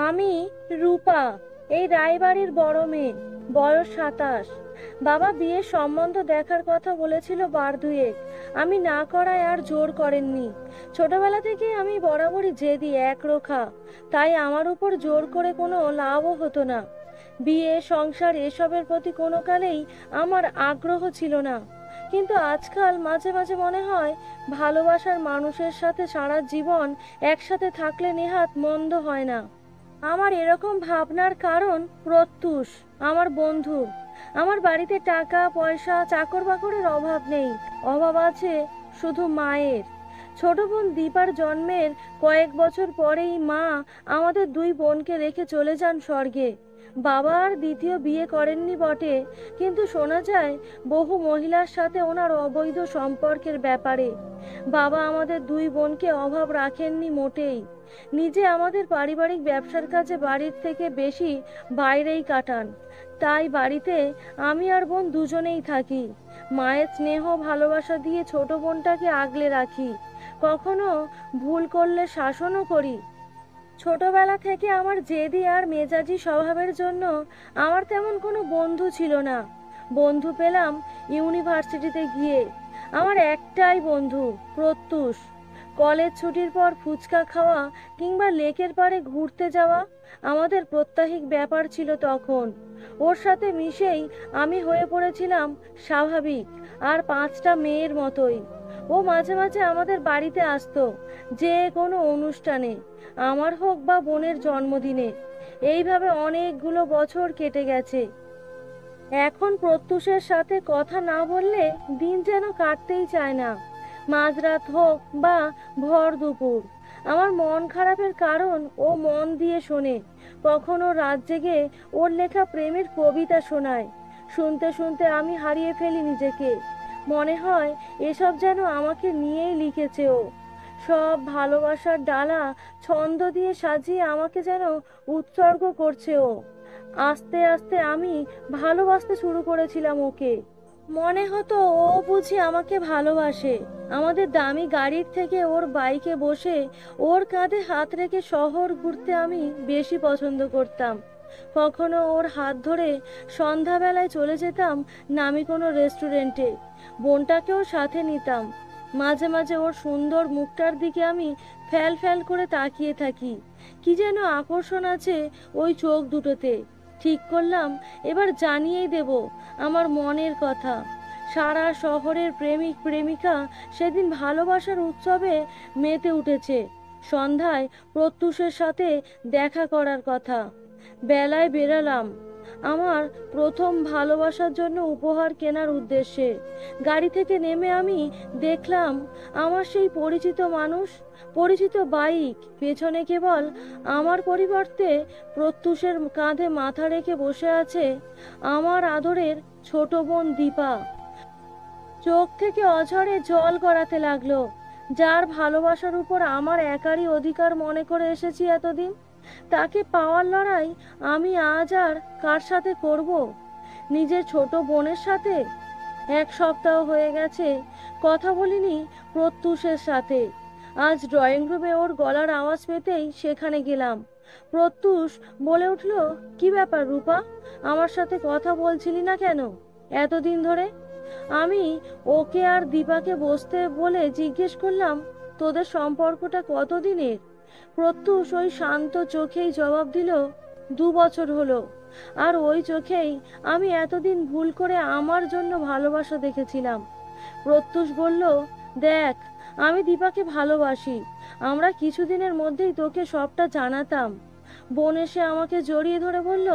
আমি রূপা, এই রায়বাড়ির বড় মেয়ে, বয়স 27। বাবা বিয়ের সম্বন্ধ দেখার কথা বলেছিল বার দুয়েক, আমি না করায় আর জোর করেননি। ছোটবেলা থেকে আমি বরাবরই জেদি একরোখা, তাই আমার উপর জোর করে কোনো লাভও হতো না। বিয়ে সংসার এসবের প্রতি কোনো কালেই আমার আগ্রহ ছিল না। কিন্তু আজকাল মাঝে মাঝে মনে হয় ভালোবাসার মানুষের সাথে সারা জীবন একসাথে থাকলে নেহাত মন্দ হয় না। আমার এরকম ভাবনার কারণ প্রত্যুষ, আমার বন্ধু। আমার বাড়িতে টাকা পয়সা চাকর বাকরের অভাব নেই, অভাব আছে শুধু মায়ের। ছোট বোন দীপার জন্মের কয়েক বছর পরেই মা আমাদের দুই বোনকে রেখে চলে যান স্বর্গে। বাবা আর দ্বিতীয় বিয়ে করেননি বটে, কিন্তু শোনা যায় বহু মহিলার সাথে ওনার অবৈধ সম্পর্কের ব্যাপারে। বাবা আমাদের দুই বোনকে অভাব রাখেননি মোটেই। নিজে আমাদের পারিবারিক ব্যবসার কাজে বাড়ির থেকে বেশি বাইরেই কাটান। তাই বাড়িতে আমি আর বোন দুজনেই থাকি। মায়ের স্নেহ ভালোবাসা দিয়ে ছোট বোনটাকে আগলে রাখি, কখনো ভুল করলে শাসনও করি। ছোটবেলা থেকে আমার জেদি আর মেজাজি স্বভাবের জন্য আমার তেমন কোনো বন্ধু ছিল না। বন্ধু পেলাম ইউনিভার্সিটিতে গিয়ে। আমার একটাই বন্ধু, প্রত্যুষ। কলেজ ছুটির পর ফুচকা খাওয়া কিংবা লেকের পাড়ে ঘুরতে যাওয়া আমাদের প্রত্যাহিক ব্যাপার ছিল তখন। ওর সাথে মিশেই আমি হয়ে পড়েছিলাম স্বাভাবিক আর পাঁচটা মেয়ের মতোই। ও মাঝে মাঝে আমাদের বাড়িতে আসতো, যে কোনো অনুষ্ঠানে, আমার হোক বা বোনের জন্মদিনে। এইভাবে অনেকগুলো বছর কেটে গেছে। এখন প্রত্যুষের সাথে কথা না বললে দিন যেন কাটতেই চায় না। মাঝরাত হোক বা ভর দুপুর, আমার মন খারাপের কারণ ও মন দিয়ে শোনে। কখনো রাত জেগে ওর লেখা প্রেমের কবিতা শোনায়। শুনতে শুনতে আমি হারিয়ে ফেলি নিজেকে। মনে হয় এসব যেন আমাকে নিয়েই লিখেছে ও। সব ভালোবাসার ডালা ছন্দ দিয়ে সাজিয়ে আমাকে যেন উৎসর্গ করছে ও। আস্তে আস্তে আমি ভালোবাসতে শুরু করেছিলাম ওকে। মনে হতো ও বুঝি আমাকে ভালোবাসে। আমাদের দামি গাড়ির থেকে ওর বাইকে বসে ওর কাঁধে হাত রেখে শহর ঘুরতে আমি বেশি পছন্দ করতাম। কখনো ওর হাত ধরে সন্ধ্যাবেলায় চলে যেতাম নামি কোনো রেস্টুরেন্টে, বোনটাকেও সাথে নিতাম। মাঝে মাঝে ওর সুন্দর মুখটার দিকে আমি ফ্যাল ফ্যাল করে তাকিয়ে থাকি। কি যেন আকর্ষণ আছে ওই চোখ দুটোতে। ঠিক করলাম এবার জানিয়েই দেব আমার মনের কথা। সারা শহরের প্রেমিক প্রেমিকা সেদিন ভালোবাসার উৎসবে মেতে উঠেছে। সন্ধ্যায় প্রত্যুষের সাথে দেখা করার কথা। বেলায় বেরালাম আমার প্রথম ভালোবাসার জন্য উপহার কেনার উদ্দেশ্যে। গাড়ি থেকে নেমে আমি দেখলাম আমার সেই পরিচিত মানুষ, পরিচিত বাইক, পেছনে কেবল আমার পরিবর্তে প্রত্যুষের কাঁধে মাথা রেখে বসে আছে আমার আদরের ছোট বোন দীপা। চোখ থেকে অঝরে জল গড়াতে লাগলো। যার ভালোবাসার উপর আমার একারই অধিকার মনে করে এসেছি এতদিন, তাকে পাওয়ার লড়াই আমি আজ আর কার সাথে করব? নিজের ছোট বোনের সাথে? এক সপ্তাহ হয়ে গেছে কথা বলিনি প্রত্যুষের সাথে। আজ ড্রয়িং রুমে ওর গলার আওয়াজ পেতেই সেখানে গেলাম। প্রত্যুষ বলে উঠল, কি ব্যাপার রূপা, আমার সাথে কথা বলছিলি না কেন এতদিন ধরে? আমি ওকে আর দীপাকে বসতে বলে জিজ্ঞেস করলাম, তোদের সম্পর্কটা কতদিনের? প্রত্যুষ ওই শান্ত চোখেই জবাব দিল, 2 বছর হলো। আর ওই চোখেই আমি এতদিন ভুল করে আমার জন্য ভালোবাসা দেখেছিলাম। প্রত্যুষ বলল, দেখ, আমি দীপাকে ভালোবাসি। আমরা কিছুদিনের মধ্যেই তোকে সবটা জানাতাম। বোন এসে আমাকে জড়িয়ে ধরে বলল,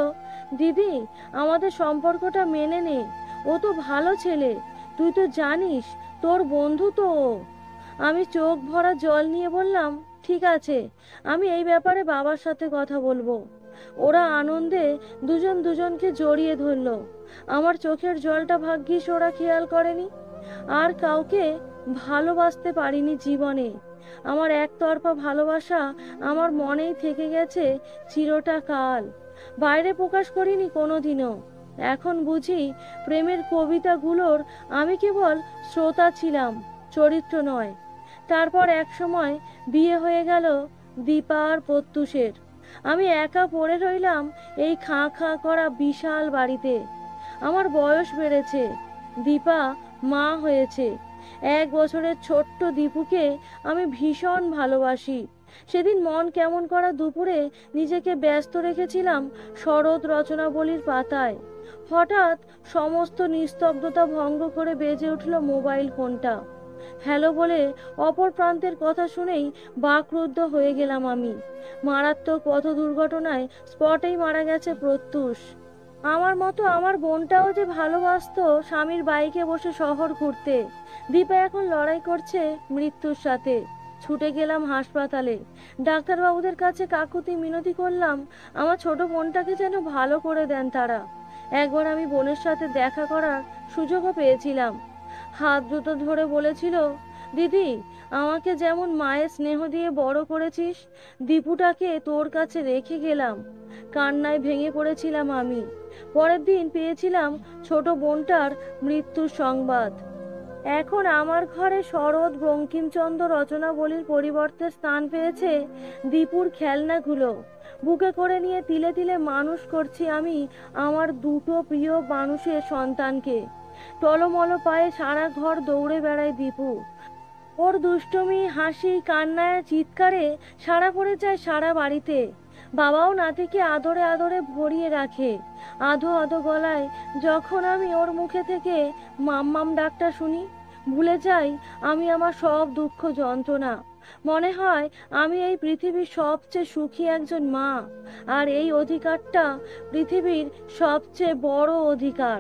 দিদি, আমাদের সম্পর্কটা মেনে নে। ও তো ভালো ছেলে, তুই তো জানিস, তোর বন্ধু তো ও। আমি চোখ ভরা জল নিয়ে বললাম, ঠিক আছে, আমি এই ব্যাপারে বাবার সাথে কথা বলবো। ওরা আনন্দে দুজন দুজনকে জড়িয়ে ধরলো। আমার চোখের জলটা ভাগ্যিস ওরা খেয়াল করেনি। আর কাউকে ভালোবাসতে পারিনি জীবনে। আমার একতরফা ভালোবাসা আমার মনেই থেকে গেছে চিরটা কাল। বাইরে প্রকাশ করিনি কোনোদিনও। এখন বুঝি প্রেমের কবিতাগুলোর আমি কেবল শ্রোতা ছিলাম, চরিত্র নয়। তারপর এক সময় বিয়ে হয়ে গেল দীপা আর প্রত্যুষের। আমি একা পড়ে রইলাম এই খাঁ খাঁ করা বিশাল বাড়িতে। আমার বয়স বেড়েছে, দীপা মা হয়েছে। 1 বছরের ছোট্ট দীপুকে আমি ভীষণ ভালোবাসি। সেদিন মন কেমন করা দুপুরে নিজেকে ব্যস্ত রেখেছিলাম শরৎ রচনাবলীর পাতায়। হঠাৎ সমস্ত নিস্তব্ধতা ভঙ্গ করে বেজে উঠল মোবাইল ফোনটা। হ্যালো বলে অপর প্রান্তের কথা শুনেই বাকরুদ্ধ হয়ে গেলাম আমি। মারাত্মক পথ দুর্ঘটনায় স্পটেই মারা গেছে প্রত্যুষ। আমার মতো আমার বোনটাও যে ভালোবাসতো স্বামীর বাইকে বসে শহর ঘুরতে। দীপা এখন লড়াই করছে মৃত্যুর সাথে। ছুটে গেলাম হাসপাতালে, ডাক্তারবাবুদের কাছে কাকুতি মিনতি করলাম আমার ছোট বোনটাকে যেন ভালো করে দেন তারা। একবার আমি বোনের সাথে দেখা করার সুযোগও পেয়েছিলাম। হাত দুটো ধরে বলেছিল, দিদি, আমাকে যেমন মায়ের স্নেহ দিয়ে বড় করেছিস, দীপুটাকে তোর কাছে রেখে গেলাম। কান্নায় ভেঙে পড়েছিলাম আমি। পরের দিন পেয়েছিলাম ছোট বোনটার মৃত্যুর সংবাদ। এখন আমার ঘরে শরৎ বঙ্কিমচন্দ্র রচনাবলীর পরিবর্তে স্থান পেয়েছে দীপুর খেলনাগুলো। বুকে করে নিয়ে তিলে তিলে মানুষ করছি আমি আমার দুটো প্রিয় মানুষের সন্তানকে। টলমল পায়ে সারা ঘর দৌড়ে বেড়ায় দীপু। ওর দুষ্টুমি, হাসি, কান্নায়, চিৎকারে সাড়া পড়ে যায় সারা বাড়িতে। বাবাও নাতিকে আদরে আদরে ভরিয়ে রাখে। আধো আধো গলায় যখন আমি ওর মুখে থেকে মাম্মাম ডাকটা শুনি, ভুলে যাই আমি আমার সব দুঃখ যন্ত্রণা। মনে হয় আমি এই পৃথিবীর সবচেয়ে সুখী একজন মা, আর এই অধিকারটা পৃথিবীর সবচেয়ে বড় অধিকার।